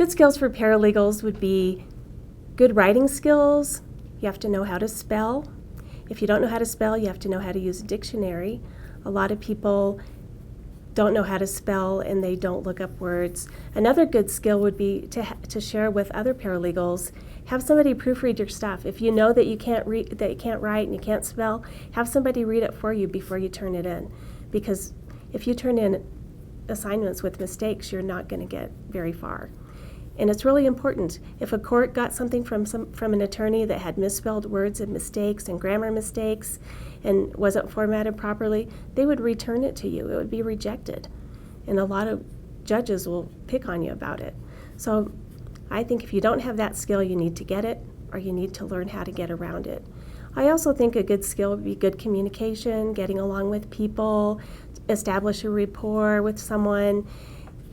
Good skills for paralegals would be good writing skills. You have to know how to spell. If you don't know how to spell, you have to know how to use a dictionary. A lot of people don't know how to spell and they don't look up words. Another good skill would be to share with other paralegals. Have somebody proofread your stuff. If you know that you can't read, that you can't write and you can't spell, have somebody read it for you before you turn it in. Because if you turn in assignments with mistakes, you're not going to get very far. And it's really important. If a court got something from an attorney that had misspelled words and mistakes and grammar mistakes and wasn't formatted properly, they would return it to you. It would be rejected. And a lot of judges will pick on you about it. So I think if you don't have that skill, you need to get it, or you need to learn how to get around it. I also think a good skill would be good communication, getting along with people, establish a rapport with someone.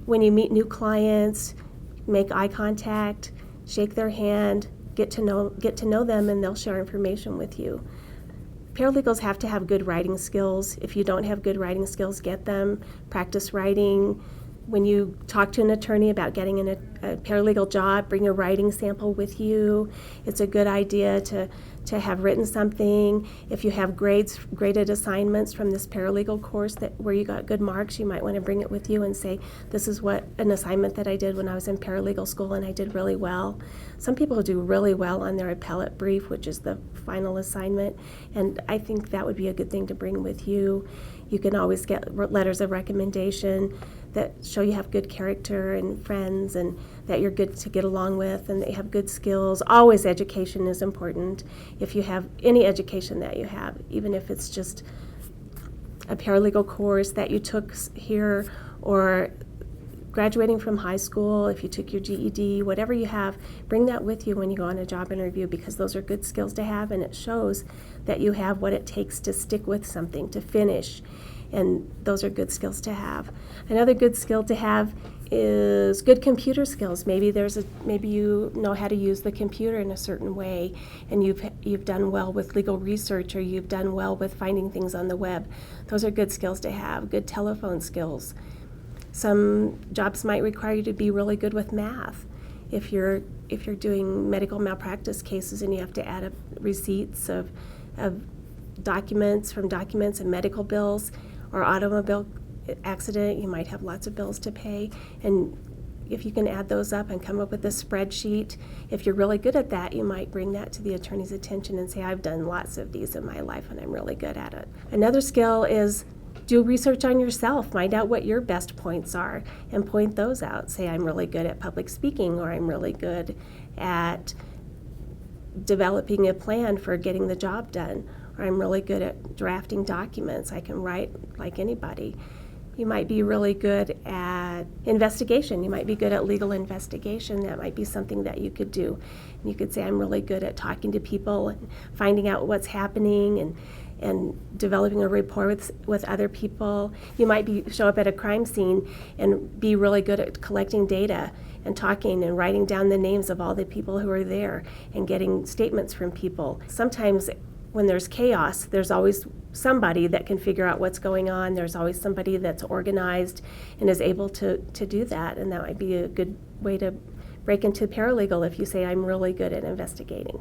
When you meet new clients, make eye contact, shake their hand, get to know them, and they'll share information with you. Paralegals have to have good writing skills. If you don't have good writing skills, get them. Practice writing. When you talk to an attorney about getting in a paralegal job, bring a writing sample with you. It's a good idea to have written something. If you have graded assignments from this paralegal course where you got good marks, you might want to bring it with you and say, this is what an assignment that I did when I was in paralegal school and I did really well. Some people do really well on their appellate brief, which is the final assignment, and I think that would be a good thing to bring with you. You can always get letters of recommendation that show you have good character and friends and that you're good to get along with and that you have good skills. Always education is important. If you have any education that you have, even if it's just a paralegal course that you took here or graduating from high school, if you took your GED, whatever you have, bring that with you when you go on a job interview, because those are good skills to have, and it shows that you have what it takes to stick with something, to finish, and those are good skills to have. Another good skill to have is good computer skills. Maybe you know how to use the computer in a certain way, and you've done well with legal research, or you've done well with finding things on the web. Those are good skills to have. Good telephone skills. Some jobs might require you to be really good with math. If you're doing medical malpractice cases and you have to add up receipts of documents and medical bills, or automobile accident, you might have lots of bills to pay, and if you can add those up and come up with a spreadsheet, if you're really good at that, you might bring that to the attorney's attention and say, I've done lots of these in my life and I'm really good at it. Another skill is do research on yourself. Find out what your best points are and point those out. Say, I'm really good at public speaking, or I'm really good at developing a plan for getting the job done, or I'm really good at drafting documents. I can write like anybody. You might be really good at investigation. You might be good at legal investigation. That might be something that you could do. And you could say, I'm really good at talking to people and finding out what's happening and developing a rapport with other people. You might show up at a crime scene and be really good at collecting data and talking and writing down the names of all the people who are there and getting statements from people. Sometimes when there's chaos, there's always somebody that can figure out what's going on. There's always somebody that's organized and is able to do that, and that might be a good way to break into paralegal if you say, I'm really good at investigating.